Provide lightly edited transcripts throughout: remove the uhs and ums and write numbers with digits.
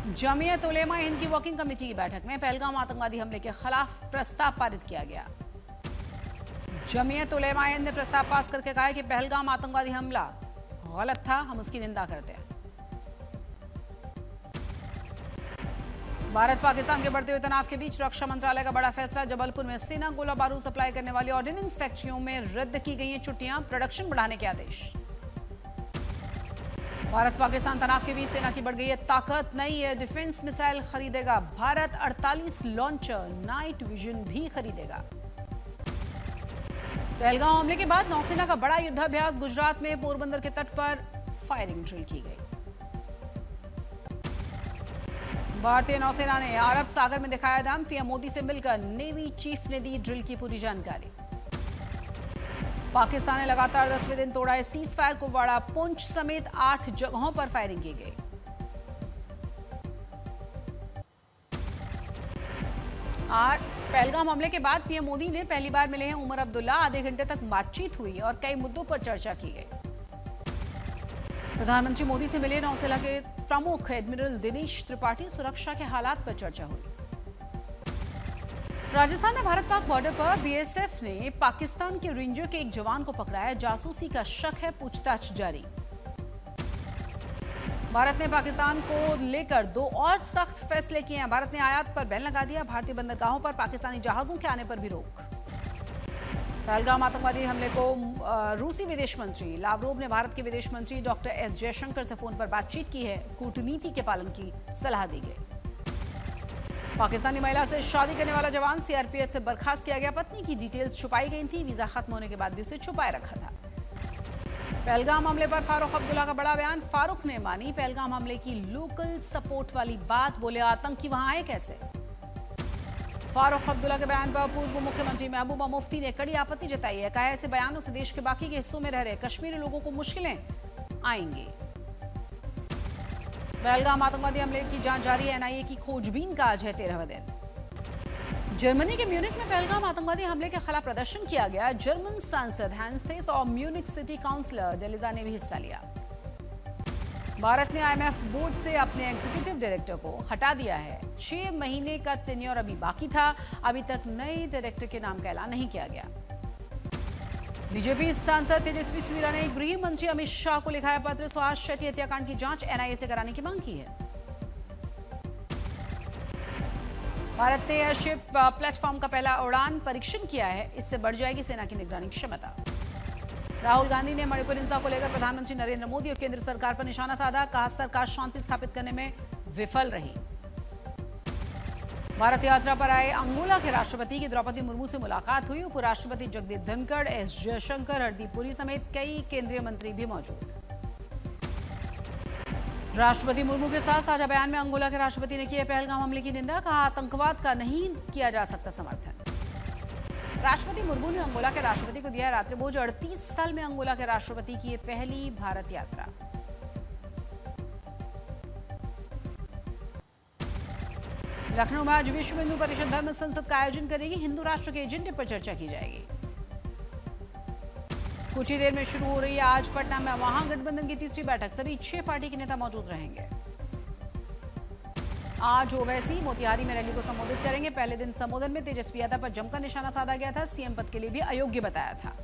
जमीयत उलेमा हिंद की working committee की बैठक में पहलगाम आतंकवादी हमले के खिलाफ प्रस्ताव पारित किया गया। जमीयत उलेमा हिंद ने प्रस्ताव पास करके कहा है कि पहलगाम आतंकवादी हमला गलत था, हम उसकी निंदा करते हैं। भारत पाकिस्तान के बढ़ते हुए तनाव के बीच रक्षा मंत्रालय का बड़ा फैसला, जबलपुर में सेना गोला बारूद सप्लाई करने वाली ऑर्डिनेंस फैक्ट्रियों में रद्द की गई हैं छुट्टियां, प्रोडक्शन बढ़ाने के आदेश। भारत पाकिस्तान तनाव के बीच सेना की बढ़ गई है ताकत, नई एयर डिफेंस मिसाइल खरीदेगा भारत, 48 लॉन्चर, नाइट विजन भी खरीदेगा। पहलगाम हमले के बाद नौसेना का बड़ा युद्धाभ्यास, गुजरात में पोरबंदर के तट पर फायरिंग ड्रिल की गई। भारतीय नौसेना ने अरब सागर में दिखाया दम, पीएम मोदी से मिलकर नेवी चीफ ने दी ड्रिल की पूरी जानकारी। पाकिस्तान ने लगातार 10वें दिन तोड़ा है सीज फायर को, वाड़ा पुंछ समेत 8 जगहों पर फायरिंग की गई। पहलगाम हमले के बाद पीएम मोदी ने पहली बार मिले हैं उमर अब्दुल्ला, आधे घंटे तक बातचीत हुई और कई मुद्दों पर चर्चा की गई। प्रधानमंत्री मोदी से मिले नौसेना के प्रमुख एडमिरल दिनेश त्रिपाठी, सुरक्षा के हालात पर चर्चा हुई। राजस्थान में भारत पाक बॉर्डर पर बीएसएफ ने पाकिस्तान के रेंजर के एक जवान को पकड़ा है, जासूसी का शक है, पूछताछ जारी। भारत ने पाकिस्तान को लेकर 2 और सख्त फैसले किए हैं। भारत ने आयात पर बैन लगा दिया, भारतीय बंदरगाहों पर पाकिस्तानी जहाजों के आने पर भी रोक। पहलगाम आतंकवादी हमले को रूसी विदेश मंत्री लावरोव ने भारत के विदेश मंत्री डॉक्टर एस जयशंकर से फोन पर बातचीत की है, कूटनीति के पालन की सलाह दी गई। पाकिस्तानी महिला से शादी करने वाला जवान सीआरपीएफ से बर्खास्त किया गया, पत्नी की डिटेल्स छुपाई गई थी, वीजा खत्म होने के बाद भी उसे छुपाए रखा था। पहलगाम हमले पर फारूक अब्दुल्ला का बड़ा बयान, फारूक ने मानी पहलगाम हमले की लोकल सपोर्ट वाली बात, बोले आतंकी वहां आए कैसे। फारूक अब्दुल्ला के बयान पर पूर्व मुख्यमंत्री महबूबा मुफ्ती ने कड़ी आपत्ति जताई है, कहा ऐसे बयानों से देश के बाकी के हिस्सों में रह रहे कश्मीरी लोगों को मुश्किलें आएंगी। पहलगाम आतंकवादी हमले की जांच जारी है, एनआईए की खोजबीन का आज है 13वां दिन। जर्मनी के म्यूनिक में पहलगाम आतंकवादी हमले के खिलाफ प्रदर्शन किया गया, जर्मन सांसद हैंस थेस और म्यूनिक सिटी काउंसिलर डेलिजा ने भी हिस्सा लिया। भारत ने आईएमएफ बोर्ड से अपने एग्जीक्यूटिव डायरेक्टर को हटा दिया है, 6 महीने का टेन्योर अभी बाकी था, अभी तक नए डायरेक्टर के नाम का ऐलान नहीं किया गया। बीजेपी सांसद तेजस्वी सूर्या ने गृह मंत्री अमित शाह को लिखा है पत्र, सुभाष शेट्टी हत्याकांड की जांच एनआईए से कराने की मांग की है। भारत ने एयरशिप प्लेटफॉर्म का पहला उड़ान परीक्षण किया है, इससे बढ़ जाएगी सेना की निगरानी क्षमता। राहुल गांधी ने मणिपुर हिंसा को लेकर प्रधानमंत्री नरेंद्र मोदी और केंद्र सरकार पर निशाना साधा, कहा सरकार शांति स्थापित करने में विफल रही। भारत यात्रा पर आए अंगोला के राष्ट्रपति की द्रौपदी मुर्मू से मुलाकात हुई, उपराष्ट्रपति जगदीप धनखड़, एस जयशंकर, हरदीप पुरी समेत कई केंद्रीय मंत्री भी मौजूद। राष्ट्रपति मुर्मू के साथ साझा बयान में अंगोला के राष्ट्रपति ने की पहलगाम हमले की निंदा, कहा आतंकवाद का नहीं किया जा सकता समर्थन। राष्ट्रपति मुर्मू ने अंगोला के राष्ट्रपति को दिया रात्रिभोज, 38 साल में अंगोला के राष्ट्रपति की पहली भारत यात्रा। लखनऊ में आज विश्व हिंदू परिषद धर्म संसद का आयोजन करेगी, हिंदू राष्ट्र के एजेंडे पर चर्चा की जाएगी। कुछ ही देर में शुरू हो रही है आज पटना में महागठबंधन की तीसरी बैठक, सभी 6 पार्टी के नेता मौजूद रहेंगे। आज ओवैसी मोतिहारी में रैली को संबोधित करेंगे। पहले दिन संबोधन में तेजस्वी यादव पर जमकर निशाना साधा गया था, सीएम पद के लिए भी अयोग्य बताया था।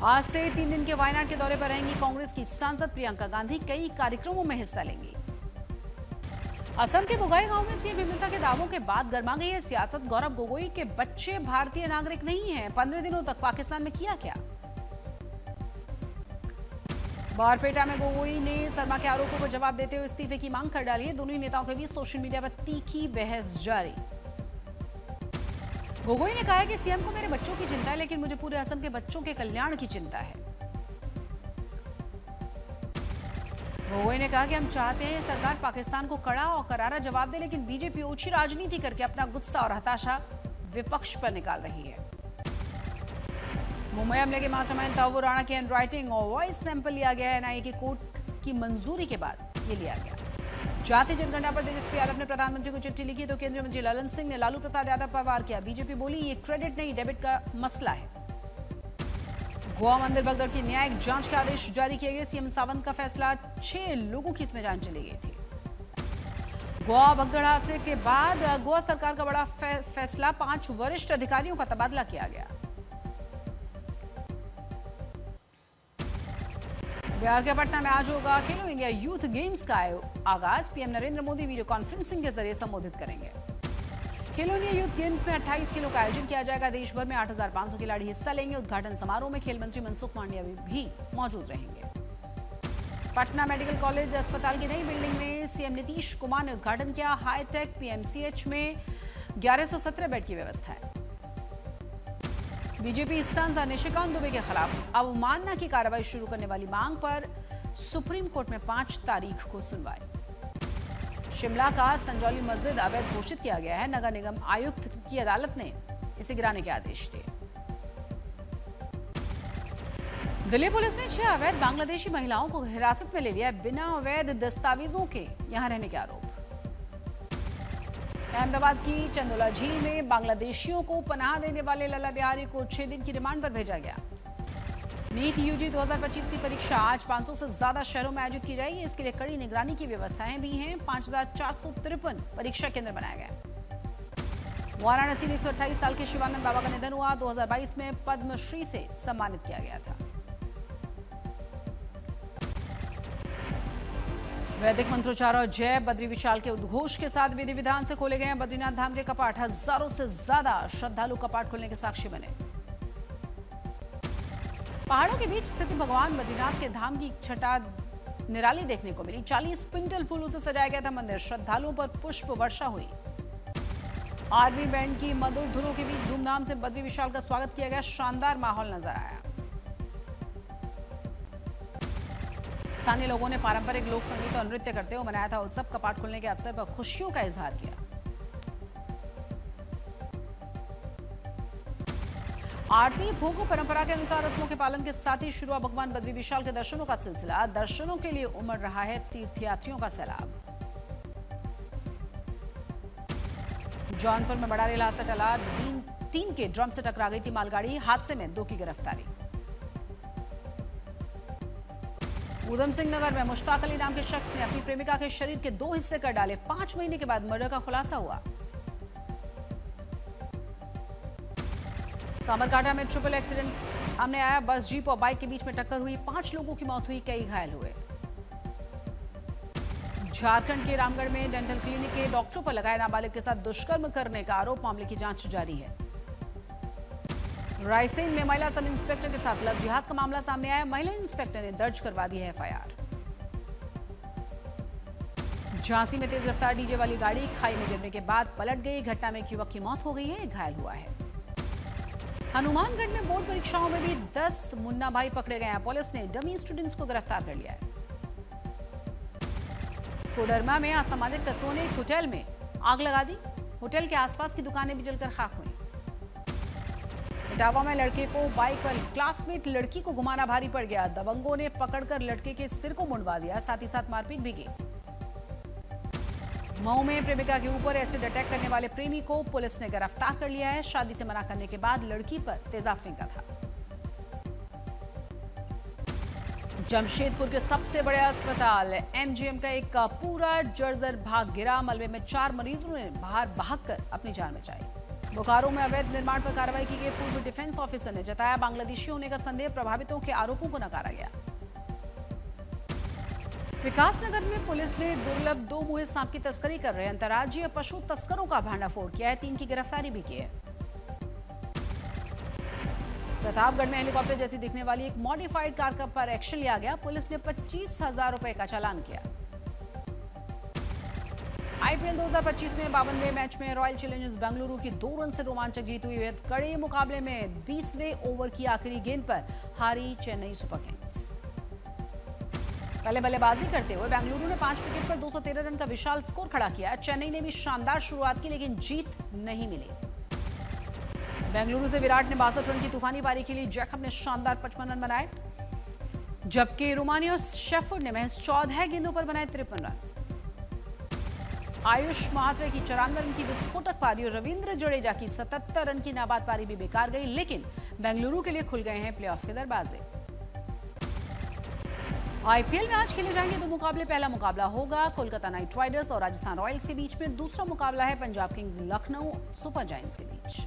आज से 3 दिन के वायनाड के दौरे पर रहेंगी कांग्रेस की सांसद प्रियंका गांधी, कई कार्यक्रमों में हिस्सा लेंगी। असम के बोगाईगांव में सीएम विभिन्नता के दावों के बाद गर्मा गई है सियासत, गौरव गोगोई के बच्चे भारतीय नागरिक नहीं हैं, 15 दिनों तक पाकिस्तान में किया क्या। बारपेटा में गोगोई ने शर्मा के आरोपों पर जवाब देते हुए इस्तीफे की मांग कर डाली है, दोनों ही नेताओं के बीच सोशल मीडिया पर तीखी बहस जारी। गोगोई ने कहा है कि सीएम को मेरे बच्चों की चिंता है, लेकिन मुझे पूरे असम के बच्चों के कल्याण की चिंता है। गोगोई ने कहा कि हम चाहते हैं सरकार पाकिस्तान को कड़ा और करारा जवाब दे, लेकिन बीजेपी ओछी राजनीति करके अपना गुस्सा और हताशा विपक्ष पर निकाल रही है। मुंबई हमले के मास्टरमाइंड ताऊपुर राणा की हैंडराइटिंग और वॉइस सैंपल लिया गया है, एनआईए की कोर्ट की मंजूरी के बाद ये लिया गया। जातीय जनगणना पर तेजस्वी यादव ने प्रधानमंत्री को चिट्ठी लिखी तो केंद्रीय मंत्री ललन सिंह ने लालू प्रसाद यादव पर वार किया। बीजेपी बोली ये क्रेडिट नहीं डेबिट का मसला है। गोवा मंदिर भगदड़ की न्यायिक जांच के आदेश जारी किए गए, सीएम सावंत का फैसला, 6 लोगों की इसमें जान चली गई थी। गोवा भगदड़ हादसे के बाद गोवा सरकार का बड़ा फैसला, 5 वरिष्ठ अधिकारियों का तबादला किया गया। बिहार के पटना में आज होगा खेलो इंडिया यूथ गेम्स का आगाज। PM Narendra Modi video conferencing के जरिए संबोधित करेंगे। खेलो इंडिया यूथ गेम्स में 28 खेलों का आयोजन किया जाएगा। देश भर में 8,500 खिलाड़ी हिस्सा लेंगे। उद्घाटन समारोह में खेल मंत्री मनसुख मांडविया भी मौजूद रहेंगे। पटना मेडिकल कॉलेज अस्पताल की नई बिल्डिंग में सीएम नीतीश कुमार ने उद्घाटन किया। हाईटेक पीएमसीएच में 1117 बेड की व्यवस्था है। बीजेपी सांसद निशिकांत दुबे के खिलाफ अवमानना की कार्रवाई शुरू करने वाली मांग पर सुप्रीम कोर्ट में 5 तारीख को सुनवाई। शिमला का संजौली मस्जिद अवैध घोषित किया गया है। नगर निगम आयुक्त की अदालत ने इसे गिराने के आदेश दिए। दिल्ली पुलिस ने 6 अवैध बांग्लादेशी महिलाओं को हिरासत में ले लिया बिना अवैध दस्तावेजों के यहां रहने के आरोप। अहमदाबाद की चंदोला झील में बांग्लादेशियों को पनाह देने वाले लल्ला बिहारी को 6 दिन की रिमांड पर भेजा गया। नीट यूजी 2025 की परीक्षा आज 500 से ज्यादा शहरों में आयोजित की जाएगी। इसके लिए कड़ी निगरानी की व्यवस्थाएं भी हैं। 5,453 परीक्षा केंद्र बनाए गए। वाराणसी में 128 साल के शिवानंद बाबा का निधन हुआ। 2022 में पद्मश्री से सम्मानित किया गया था। वैदिक मंत्रोच्चार और जय बद्री विशाल के उद्घोष के साथ विधि विधान से खोले गए बद्रीनाथ धाम के कपाट। हजारों से ज्यादा श्रद्धालु कपाट खोलने के साक्षी बने। पहाड़ों के बीच स्थित भगवान बद्रीनाथ के धाम की छटा निराली देखने को मिली। 40 क्विंटल फूलों से सजाया गया था मंदिर। श्रद्धालुओं पर पुष्प वर्षा हुई। आर्मी बैंड की मधुर धुनों के बीच धूमधाम से बद्री विशाल का स्वागत किया गया। शानदार माहौल नजर आया। स्थानीय लोगों ने पारंपरिक लोक संगीत और नृत्य करते हुए मनाया था उत्सव। कपाट खुलने के अवसर पर खुशियों का इजहार किया। आरती भोग परंपरा के अनुसार रस्मों के पालन के साथ ही शुरू हुआ भगवान बद्री विशाल के दर्शनों का सिलसिला। दर्शनों के लिए उमड़ रहा है तीर्थयात्रियों का सैलाब। जौनपुर में बड़ा रेल हादसा टला। टीम के ड्रम से टकरा गई थी मालगाड़ी। हादसे में 2 की गिरफ्तारी। उधम सिंह नगर में मुश्ताक अली नाम के शख्स ने अपनी प्रेमिका के शरीर के 2 हिस्से कर डाले। 5 महीने के बाद मर्डर का खुलासा हुआ। साबरकांठा में ट्रिपल एक्सीडेंट सामने आया। बस, जीप और बाइक के बीच में टक्कर हुई। 5 लोगों की मौत हुई, कई घायल हुए। झारखंड के रामगढ़ में डेंटल क्लिनिक के डॉक्टरों पर लगाए नाबालिग के साथ दुष्कर्म करने का आरोप। मामले की जांच जारी है। रायसेन में महिला सब इंस्पेक्टर के साथ लव जिहाद का मामला सामने आया। महिला इंस्पेक्टर ने दर्ज करवा दी है एफआईआर। झांसी में तेज रफ्तार डीजे वाली गाड़ी खाई में गिरने के बाद पलट गई। घटना में एक युवक की मौत हो गई है, घायल हुआ है। हनुमानगढ़ में बोर्ड परीक्षाओं में भी 10 मुन्ना भाई पकड़े गए हैं। पुलिस ने डमी स्टूडेंट्स को गिरफ्तार कर लिया है। कोडरमा में असामाजिक तत्वों ने एक होटल में आग लगा दी। होटल के आसपास की दुकानें भी जलकर खाक हुई। इटावा में लड़के को बाइक पर क्लासमेट लड़की को घुमाना भारी पड़ गया। दबंगों ने पकड़कर लड़के के सिर को मुंडवा दिया, साथ ही साथ मारपीट भी की। मऊ में प्रेमिका के ऊपर एसिड अटैक करने वाले प्रेमी को पुलिस ने गिरफ्तार कर लिया है। शादी से मना करने के बाद लड़की पर तेजाब फेंका था। जमशेदपुर के सबसे बड़े अस्पताल एमजीएम का एक पूरा जर्जर भाग गिरा। मलबे में 4 मरीजों ने बाहर भागकर अपनी जान बचाई। बोकारो में अवैध निर्माण पर कार्रवाई की गई। पूर्व डिफेंस ऑफिसर ने जताया बांग्लादेशी होने का संदेह। प्रभावितों के आरोपों को नकारा गया। विकासनगर में पुलिस ने दुर्लभ 2 मुहे सांप की तस्करी कर रहे अंतर्राज्यीय पशु तस्करों का भांडाफोड़ किया है। 3 की गिरफ्तारी भी की है। प्रतापगढ़ में हेलीकॉप्टर जैसी दिखने वाली एक मॉडिफाइड कार पर एक्शन लिया गया। पुलिस ने 25,000 रुपए का चालान किया। आईपीएल 2025 में 52वें मैच में रॉयल चैलेंजर्स बेंगलुरु की 2 रन से रोमांचक जीत हुई है। कड़े मुकाबले में 20वें ओवर की आखिरी गेंद पर हारी चेन्नई सुपर किंग्स। पहले बल्लेबाजी करते हुए बेंगलुरु ने 5 विकेट पर 213 रन का विशाल स्कोर खड़ा किया। चेन्नई ने भी शानदार शुरुआत की, लेकिन जीत नहीं मिली। बेंगलुरु से विराट ने 62 रन की तूफानी पारी खेली। जैकब ने शानदार 55 रन बनाए, जबकि रोमानी और शेफर्ड ने महज 14 गेंदों पर बनाए 53 रन। आयुष महात्रे की 94 रन की विस्फोटक पारी और रविंद्र जडेजा की 77 रन की नाबाद पारी भी बेकार गई, लेकिन बेंगलुरु के लिए खुल गए हैं प्लेऑफ के दरवाजे। आईपीएल में आज खेले जाएंगे 2 मुकाबले। पहला मुकाबला होगा कोलकाता नाइट राइडर्स और राजस्थान रॉयल्स के बीच में। दूसरा मुकाबला है Punjab Kings Lucknow super giants के बीच।